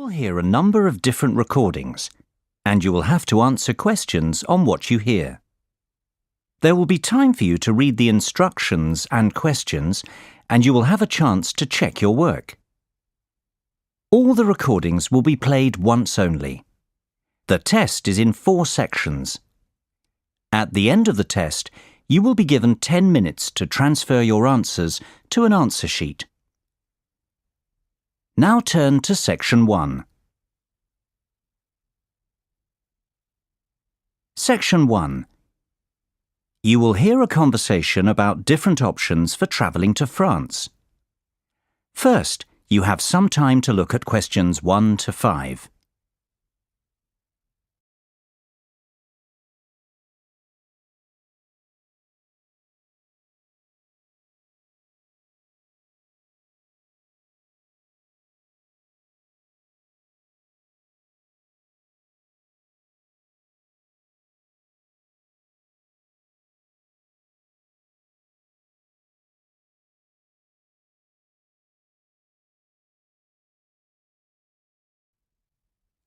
will hear a number of different recordings, and you will have to answer questions on what you hear. There will be time for you to read the instructions and questions, and you will have a chance to check your work. All the recordings will be played once only. The test is in 4 sections. At the end of the test, you will be given 10 minutes to transfer your answers to an answer sheet. Now turn to Section 1. Section 1. You will hear a conversation about different options for travelling to France. First, you have some time to look at questions 1 to 5.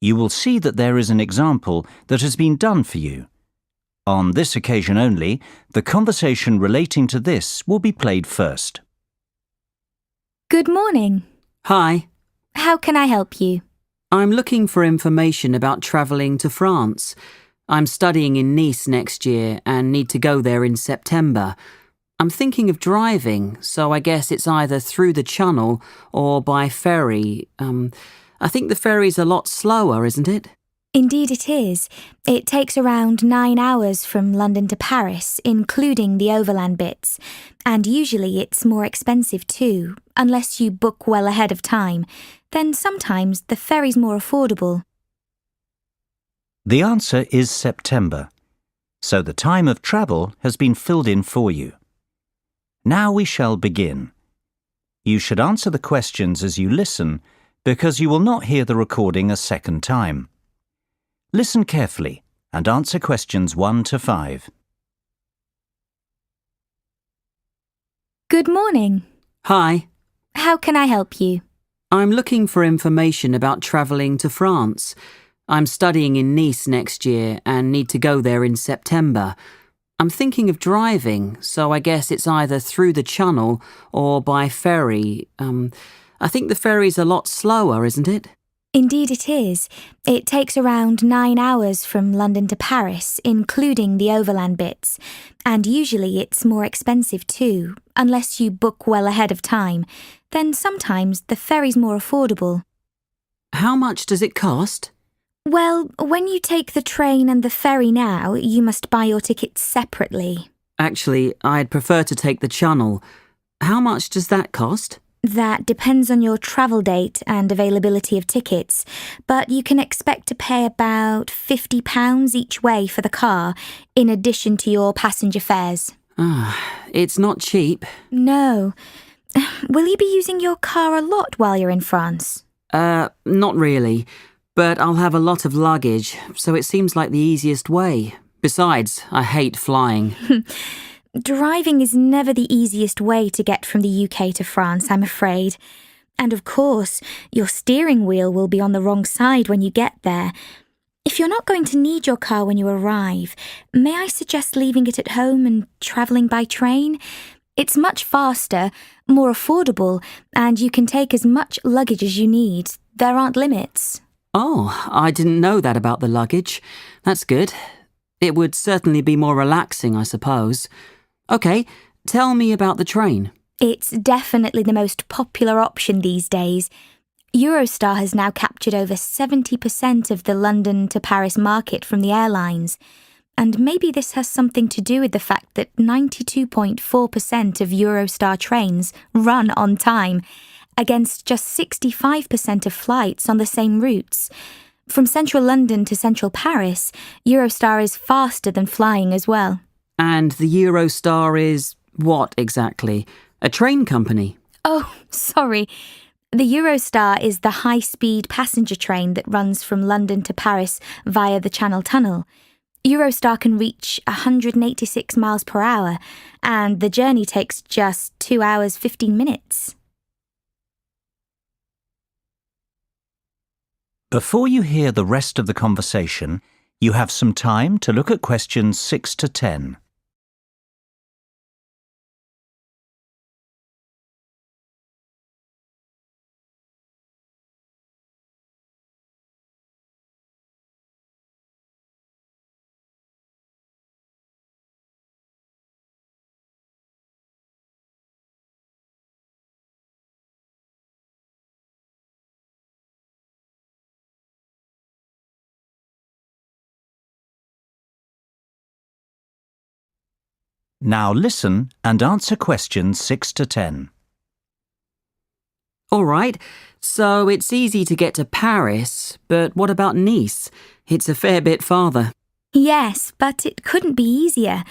You will see that there is an example that has been done for you. On this occasion only, the conversation relating to this will be played first. Good morning. Hi, How can I help you? I'm looking for information about travelling to France. I'm studying in Nice next year and need to go there in September. I'm thinking of driving, so I guess it's either through the Channel or by ferry. I think the ferry's a lot slower, isn't it? Indeed it is. It takes around 9 hours from London to Paris, including the overland bits. And usually it's more expensive too, unless you book well ahead of time. Then sometimes the ferry's more affordable. The answer is September, so the time of travel has been filled in for you. Now we shall begin. You should answer the questions as you listen, because you will not hear the recording a second time. Listen carefully and answer questions 1 to 5. Good morning. Hi, How can I help you? I'm looking for information about travelling to France. I'm studying in Nice next year and need to go there in September. I'm thinking of driving, so I guess it's either through the Channel or by ferry. I think the ferry's a lot slower, isn't it? Indeed it is. It takes around 9 hours from London to Paris, including the overland bits. And usually it's more expensive too, unless you book well ahead of time. Then sometimes the ferry's more affordable. How much does it cost? Well, when you take the train and the ferry now, you must buy your tickets separately. Actually, I'd prefer to take the Channel. How much does that cost? That depends on your travel date and availability of tickets, but you can expect to pay about £50 each way for the car, in addition to your passenger fares. It's not cheap. No. Will you be using your car a lot while you're in France? Not really. But I'll have a lot of luggage, so it seems like the easiest way. Besides, I hate flying. Driving is never the easiest way to get from the UK to France, I'm afraid. And of course, your steering wheel will be on the wrong side when you get there. If you're not going to need your car when you arrive, may I suggest leaving it at home and travelling by train? It's much faster, more affordable, and you can take as much luggage as you need. There aren't limits. Oh, I didn't know that about the luggage. That's good. It would certainly be more relaxing, I suppose. OK, tell me about the train. It's definitely the most popular option these days. Eurostar has now captured over 70% of the London to Paris market from the airlines. And maybe this has something to do with the fact that 92.4% of Eurostar trains run on time, against just 65% of flights on the same routes. From central London to central Paris, Eurostar is faster than flying as well. And the Eurostar is what exactly? A train company? Oh, sorry. The Eurostar is the high-speed passenger train that runs from London to Paris via the Channel Tunnel. Eurostar can reach 186 miles per hour, and the journey takes just 2 hours 15 minutes. Before you hear the rest of the conversation, you have some time to look at questions 6 to 10. Now listen and answer questions 6 to 10. All right, so it's easy to get to Paris, but what about Nice? It's a fair bit farther. Yes, but it couldn't be easier.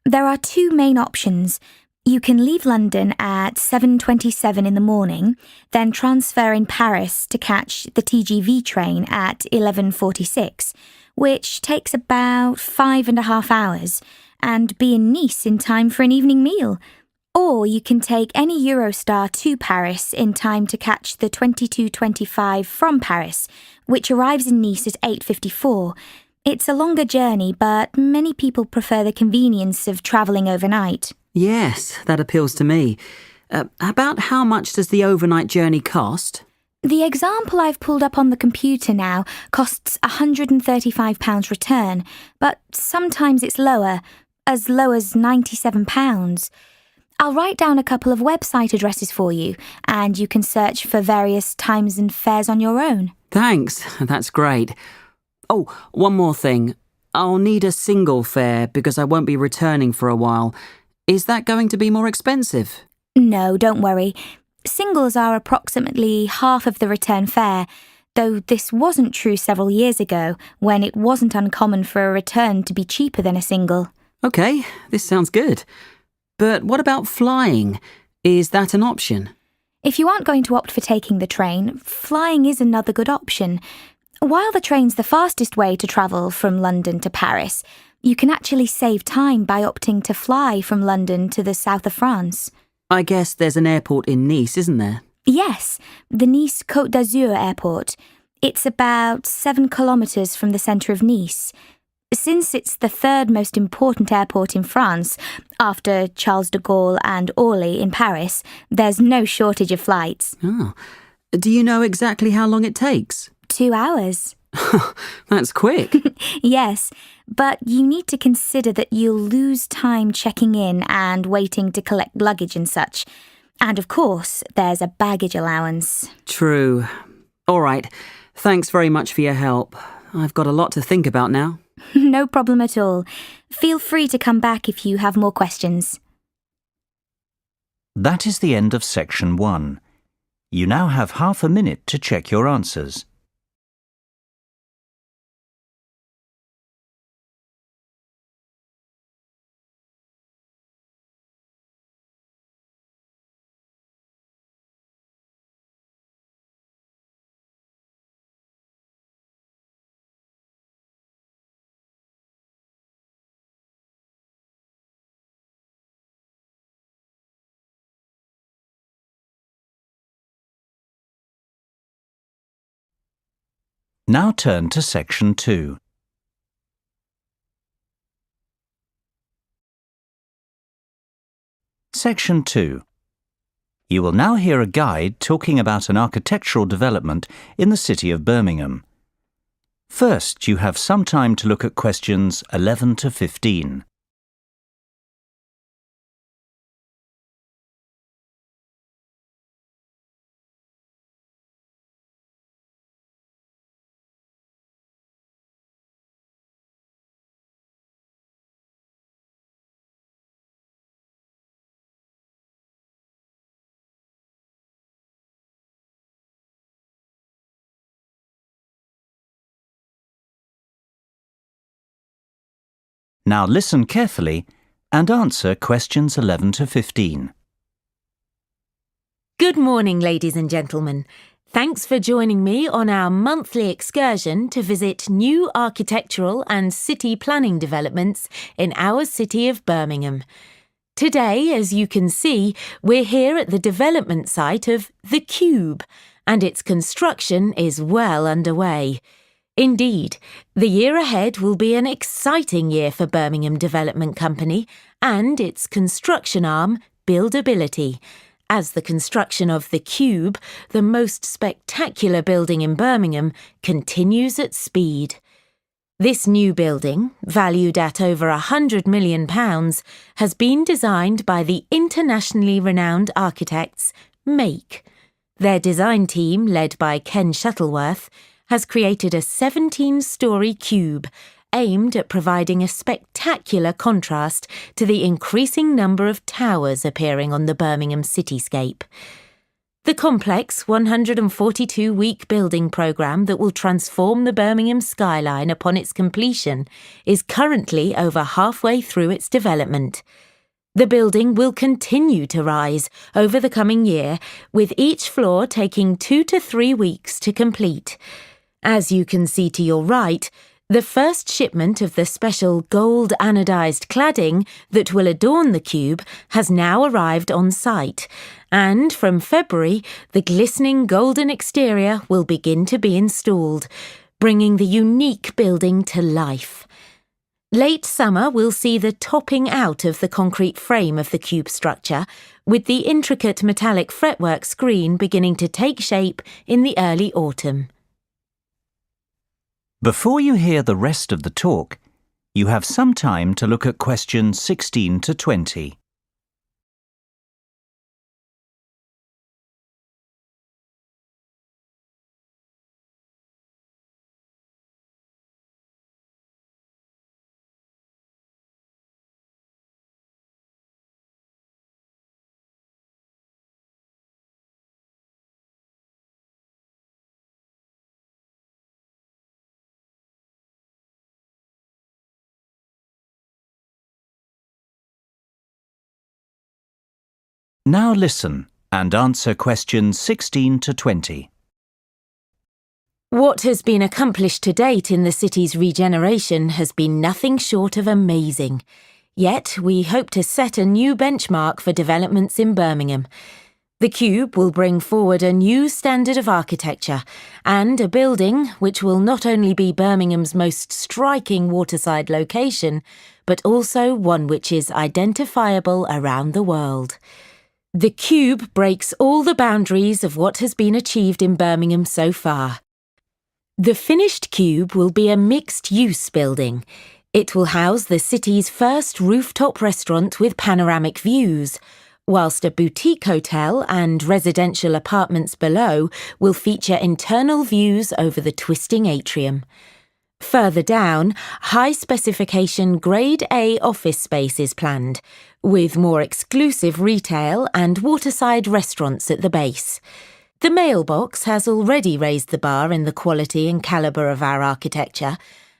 There are two main options. You can leave London at 7:27 in the morning, then transfer in Paris to catch the TGV train at 11:46, which takes about 5.5 hours, and be in Nice in time for an evening meal. Or you can take any Eurostar to Paris in time to catch the 22:25 from Paris, which arrives in Nice at 8:54. It's a longer journey, but many people prefer the convenience of travelling overnight. Yes, that appeals to me. About how much does the overnight journey cost? The example I've pulled up on the computer now costs £135 return, but sometimes it's lower, as low as £97. I'll write down a couple of website addresses for you, and you can search for various times and fares on your own. Thanks, that's great. Oh, one more thing. I'll need a single fare because I won't be returning for a while. Is that going to be more expensive? No, don't worry. Singles are approximately half of the return fare, though this wasn't true several years ago, when it wasn't uncommon for a return to be cheaper than a single. Okay, this sounds good. But what about flying? Is that an option? If you aren't going to opt for taking the train, flying is another good option. While the train's the fastest way to travel from London to Paris, you can actually save time by opting to fly from London to the south of France. I guess there's an airport in Nice, isn't there? Yes, the Nice Côte d'Azur airport. It's about 7 kilometres from the centre of Nice. Since it's the third most important airport in France, after Charles de Gaulle and Orly in Paris, there's no shortage of flights. Oh. Do you know exactly how long it takes? 2 hours. That's quick. Yes, but you need to consider that you'll lose time checking in and waiting to collect luggage and such. And of course, there's a baggage allowance. True. All right. Thanks very much for your help. I've got a lot to think about now. No problem at all. Feel free to come back if you have more questions. That is the end of section 1. You now have half a minute to check your answers. Now turn to section 2. Section 2. You will now hear a guide talking about an architectural development in the city of Birmingham. First, you have some time to look at questions 11 to 15. Now listen carefully and answer questions 11 to 15. Good morning, ladies and gentlemen. Thanks for joining me on our monthly excursion to visit new architectural and city planning developments in our city of Birmingham. Today, as you can see, we're here at the development site of The Cube, and its construction is well underway. Indeed, the year ahead will be an exciting year for Birmingham Development Company and its construction arm, Buildability, as the construction of the Cube, the most spectacular building in Birmingham, continues at speed. This new building, valued at over £100 million, has been designed by the internationally renowned architects Make. Their design team, led by Ken Shuttleworth, has created a 17-storey cube aimed at providing a spectacular contrast to the increasing number of towers appearing on the Birmingham cityscape. The complex 142-week building programme that will transform the Birmingham skyline upon its completion is currently over halfway through its development. The building will continue to rise over the coming year, with each floor taking 2 to 3 weeks to complete. As you can see to your right, the first shipment of the special gold anodized cladding that will adorn the cube has now arrived on site, and from February, the glistening golden exterior will begin to be installed, bringing the unique building to life. Late summer will see the topping out of the concrete frame of the cube structure, with the intricate metallic fretwork screen beginning to take shape in the early autumn. Before you hear the rest of the talk, you have some time to look at questions 16 to 20. Now listen and answer questions 16 to 20. What has been accomplished to date in the city's regeneration has been nothing short of amazing. Yet we hope to set a new benchmark for developments in Birmingham. The Cube will bring forward a new standard of architecture and a building which will not only be Birmingham's most striking waterside location, but also one which is identifiable around the world. The Cube breaks all the boundaries of what has been achieved in Birmingham so far. The finished Cube will be a mixed-use building. It will house the city's first rooftop restaurant with panoramic views, whilst a boutique hotel and residential apartments below will feature internal views over the twisting atrium. Further down, high-specification Grade A office space is planned, with more exclusive retail and waterside restaurants at the base. The mailbox has already raised the bar in the quality and calibre of our architecture,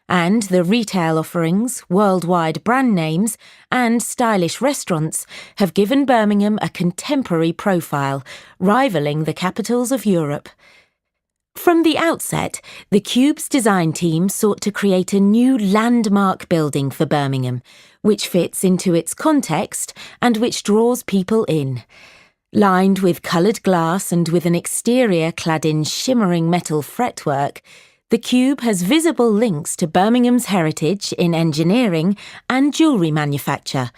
and the retail offerings, worldwide brand names, and stylish restaurants have given Birmingham a contemporary profile, rivalling the capitals of Europe. From the outset, the Cube's design team sought to create a new landmark building for Birmingham, which fits into its context and which draws people in. Lined with coloured glass and with an exterior clad in shimmering metal fretwork, the Cube has visible links to Birmingham's heritage in engineering and jewellery manufacture.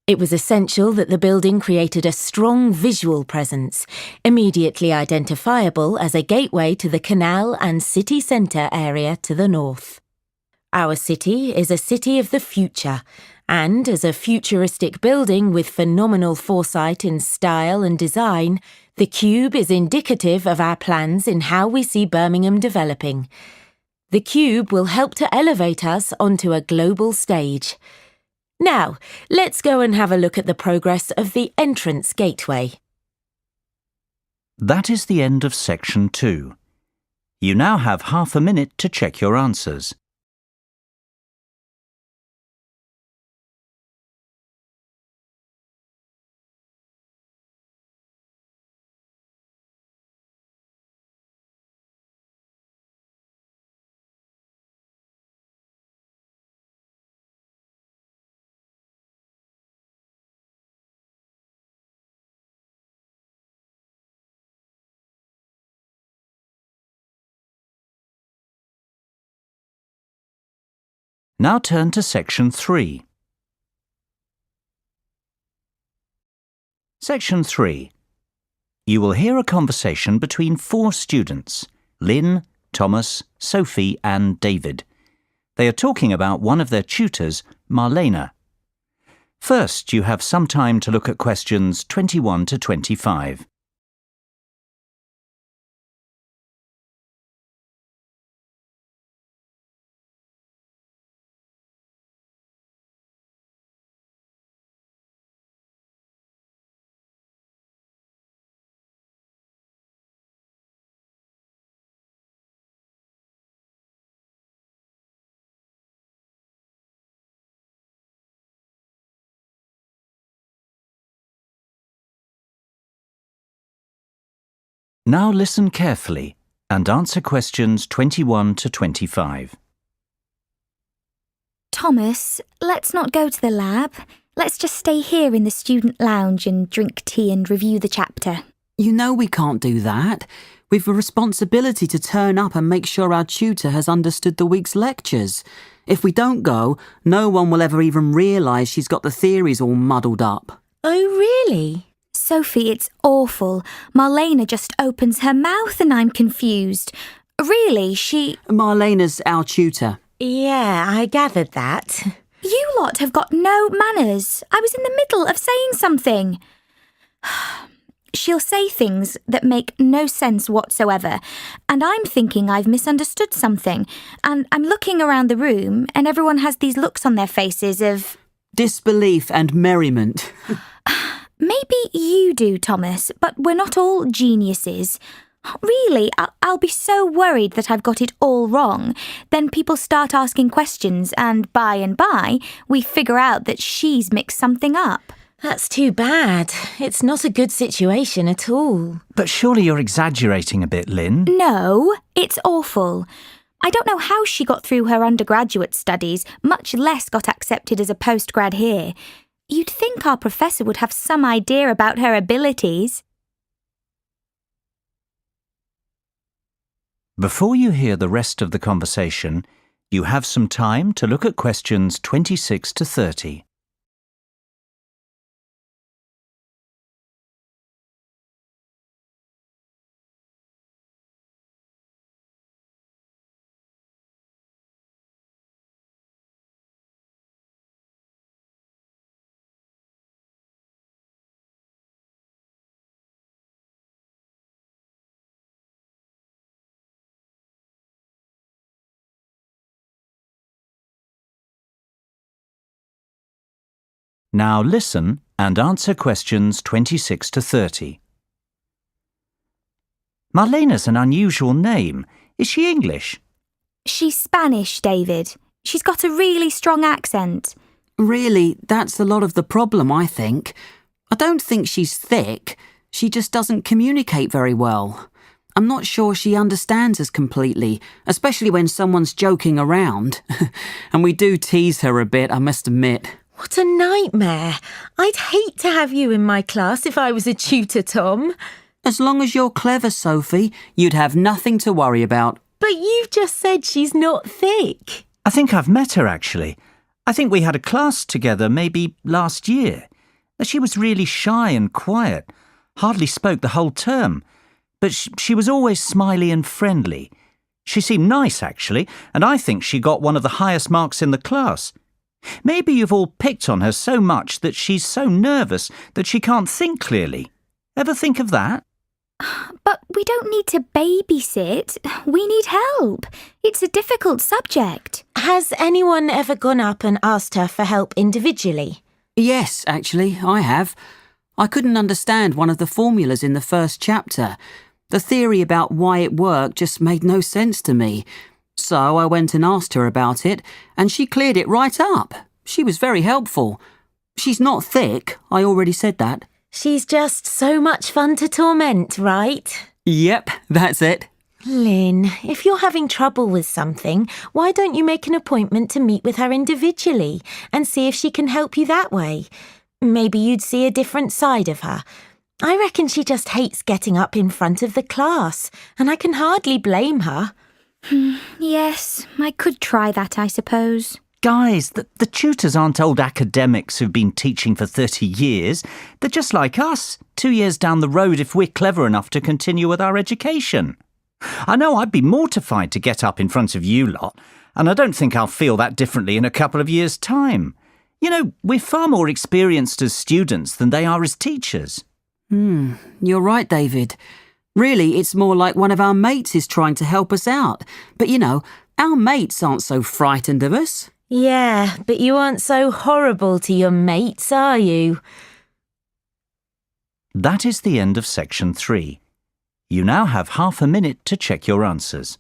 It was essential that the building created a strong visual presence, immediately identifiable as a gateway to the canal and city centre area to the north. Our city is a city of the future, and as a futuristic building with phenomenal foresight in style and design, the Cube is indicative of our plans in how we see Birmingham developing. The Cube will help to elevate us onto a global stage. Now, let's go and have a look at the progress of the entrance gateway. That is the end of section 2. You now have half a minute to check your answers. Now turn to Section 3. Section 3. You will hear a conversation between 4 students, Lynn, Thomas, Sophie and David. They are talking about one of their tutors, Marlena. First, you have some time to look at questions 21 to 25. Now listen carefully and answer questions 21 to 25. Thomas, let's not go to the lab. Let's just stay here in the student lounge and drink tea and review the chapter. You know we can't do that. We've a responsibility to turn up and make sure our tutor has understood the week's lectures. If we don't go, no one will ever even realise she's got the theories all muddled up. Oh, really? Sophie, it's awful. Marlena just opens her mouth and I'm confused. Really, Marlena's our tutor. Yeah, I gathered that. You lot have got no manners. I was in the middle of saying something. She'll say things that make no sense whatsoever, and I'm thinking I've misunderstood something, and I'm looking around the room and everyone has these looks on their faces of... disbelief and merriment. Maybe you do, Thomas, but we're not all geniuses. Really, I'll be so worried that I've got it all wrong. Then people start asking questions and by, we figure out that she's mixed something up. That's too bad. It's not a good situation at all. But surely you're exaggerating a bit, Lynn. No, it's awful. I don't know how she got through her undergraduate studies, much less got accepted as a postgrad here. You'd think our professor would have some idea about her abilities. Before you hear the rest of the conversation, you have some time to look at questions 26 to 30. Now listen and answer questions 26 to 30. Marlena's an unusual name. Is she English? She's Spanish, David. She's got a really strong accent. Really, that's a lot of the problem, I think. I don't think she's thick. She just doesn't communicate very well. I'm not sure she understands us completely, especially when someone's joking around. And we do tease her a bit, I must admit. What a nightmare. I'd hate to have you in my class if I was a tutor, Tom. As long as you're clever, Sophie, you'd have nothing to worry about. But you've just said she's not thick. I think I've met her, actually. I think we had a class together maybe last year. She was really shy and quiet, hardly spoke the whole term. But she was always smiley and friendly. She seemed nice, actually, and I think she got one of the highest marks in the class. Maybe you've all picked on her so much that she's so nervous that she can't think clearly. Ever think of that? But we don't need to babysit. We need help. It's a difficult subject. Has anyone ever gone up and asked her for help individually? Yes, actually, I have. I couldn't understand one of the formulas in the first chapter. The theory about why it worked just made no sense to me. So I went and asked her about it, and she cleared it right up. She was very helpful. She's not thick, I already said that. She's just so much fun to torment, right? Yep, that's it. Lynn, if you're having trouble with something, why don't you make an appointment to meet with her individually and see if she can help you that way? Maybe you'd see a different side of her. I reckon she just hates getting up in front of the class, and I can hardly blame her. Yes, I could try that, I suppose. Guys, the tutors aren't old academics who've been teaching for 30 years. They're just like us, 2 years down the road if we're clever enough to continue with our education. I know I'd be mortified to get up in front of you lot, and I don't think I'll feel that differently in a couple of years' time. You know, we're far more experienced as students than they are as teachers. You're right, David. Really, it's more like one of our mates is trying to help us out. But you know, our mates aren't so frightened of us. Yeah, but you aren't so horrible to your mates, are you? That is the end of section 3. You now have half a minute to check your answers.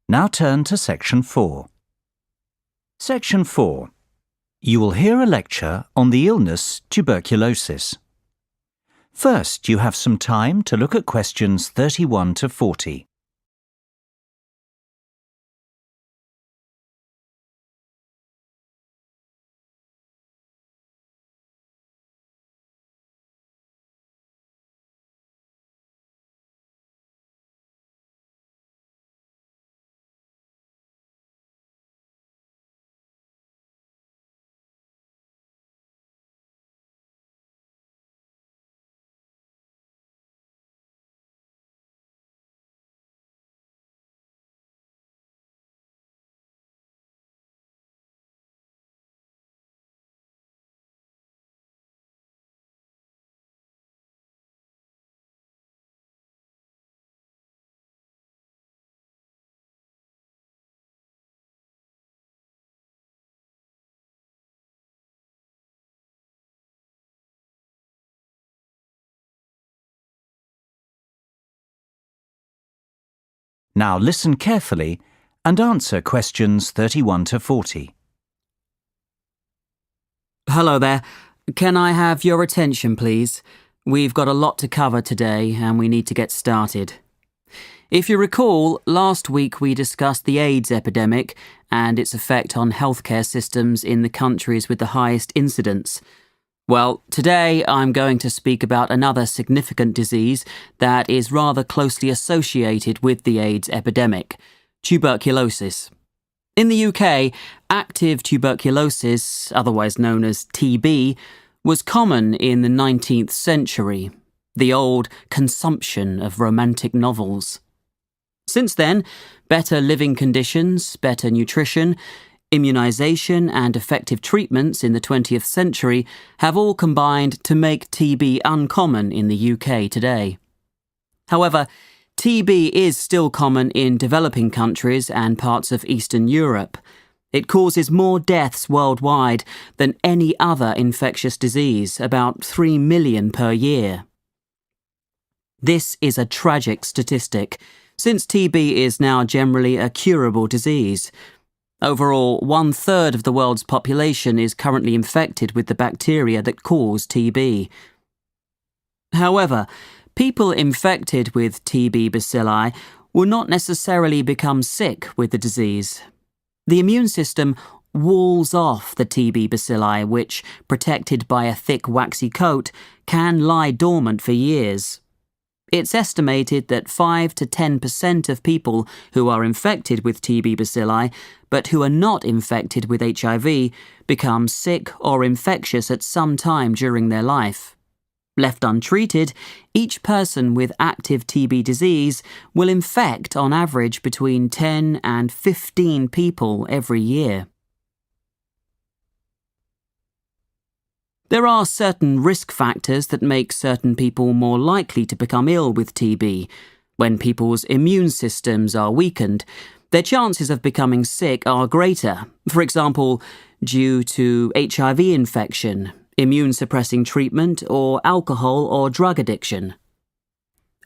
Now turn to section 4. Section 4. You will hear a lecture on the illness tuberculosis. First, you have some time to look at questions 31 to 40. Now listen carefully and answer questions 31 to 40. Hello there. Can I have your attention, please? We've got a lot to cover today and we need to get started. If you recall, last week we discussed the AIDS epidemic and its effect on healthcare systems in the countries with the highest incidence. Well, today I'm going to speak about another significant disease that is rather closely associated with the AIDS epidemic, tuberculosis. In the UK, active tuberculosis, otherwise known as TB, was common in the 19th century, the old consumption of romantic novels. Since then, better living conditions, better nutrition, immunisation and effective treatments in the 20th century have all combined to make TB uncommon in the UK today. However, TB is still common in developing countries and parts of Eastern Europe. It causes more deaths worldwide than any other infectious disease, about 3 million per year. This is a tragic statistic, since TB is now generally a curable disease. Overall, 1/3 of the world's population is currently infected with the bacteria that cause TB. However, people infected with TB bacilli will not necessarily become sick with the disease. The immune system walls off the TB bacilli, which, protected by a thick waxy coat, can lie dormant for years. It's estimated that 5 to 10% of people who are infected with TB bacilli, but who are not infected with HIV, become sick or infectious at some time during their life. Left untreated, each person with active TB disease will infect on average between 10 and 15 people every year. There are certain risk factors that make certain people more likely to become ill with TB. When people's immune systems are weakened, their chances of becoming sick are greater, for example, due to HIV infection, immune-suppressing treatment, or alcohol or drug addiction.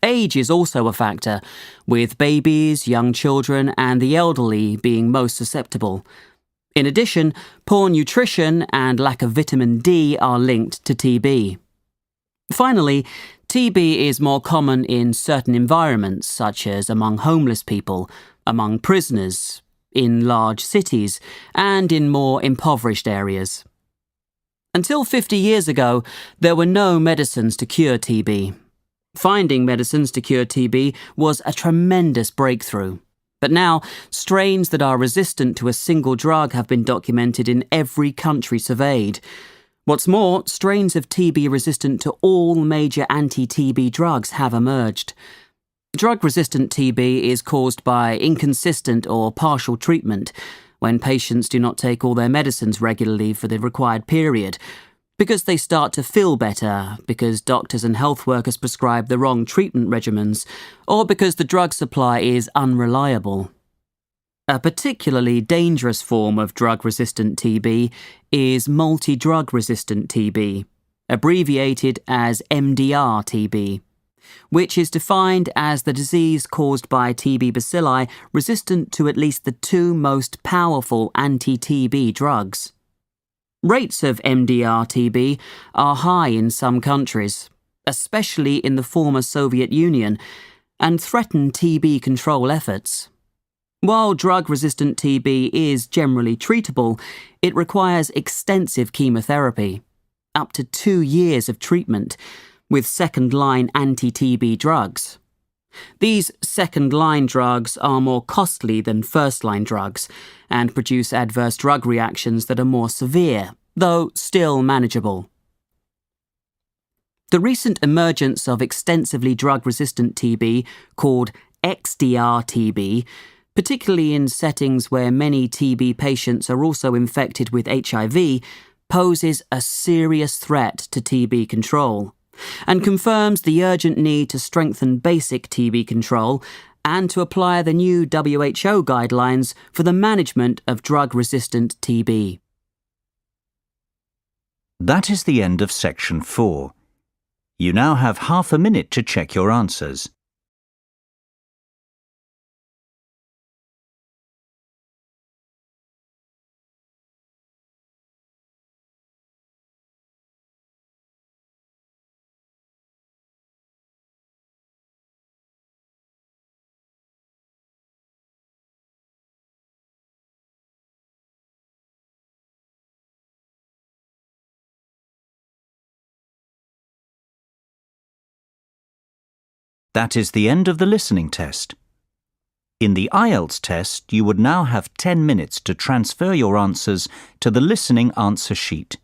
Age is also a factor, with babies, young children, and the elderly being most susceptible. In addition, poor nutrition and lack of vitamin D are linked to TB. Finally, TB is more common in certain environments, such as among homeless people, among prisoners, in large cities, and in more impoverished areas. Until 50 years ago, there were no medicines to cure TB. Finding medicines to cure TB was a tremendous breakthrough. But now, strains that are resistant to a single drug have been documented in every country surveyed. What's more, strains of TB resistant to all major anti-TB drugs have emerged. Drug-resistant TB is caused by inconsistent or partial treatment, when patients do not take all their medicines regularly for the required period, because they start to feel better, because doctors and health workers prescribe the wrong treatment regimens, or because the drug supply is unreliable. A particularly dangerous form of drug-resistant TB is multi-drug-resistant TB, abbreviated as MDR-TB, which is defined as the disease caused by TB bacilli resistant to at least the two most powerful anti-TB drugs. Rates of MDR-TB are high in some countries, especially in the former Soviet Union, and threaten TB control efforts. While drug-resistant TB is generally treatable, it requires extensive chemotherapy, up to 2 years of treatment, with second-line anti-TB drugs. These second-line drugs are more costly than first-line drugs and produce adverse drug reactions that are more severe, though still manageable. The recent emergence of extensively drug-resistant TB, called XDR-TB, particularly in settings where many TB patients are also infected with HIV, poses a serious threat to TB control, and confirms the urgent need to strengthen basic TB control and to apply the new WHO guidelines for the management of drug-resistant TB. That is the end of section 4. You now have half a minute to check your answers. That is the end of the listening test. In the IELTS test, you would now have 10 minutes to transfer your answers to the listening answer sheet.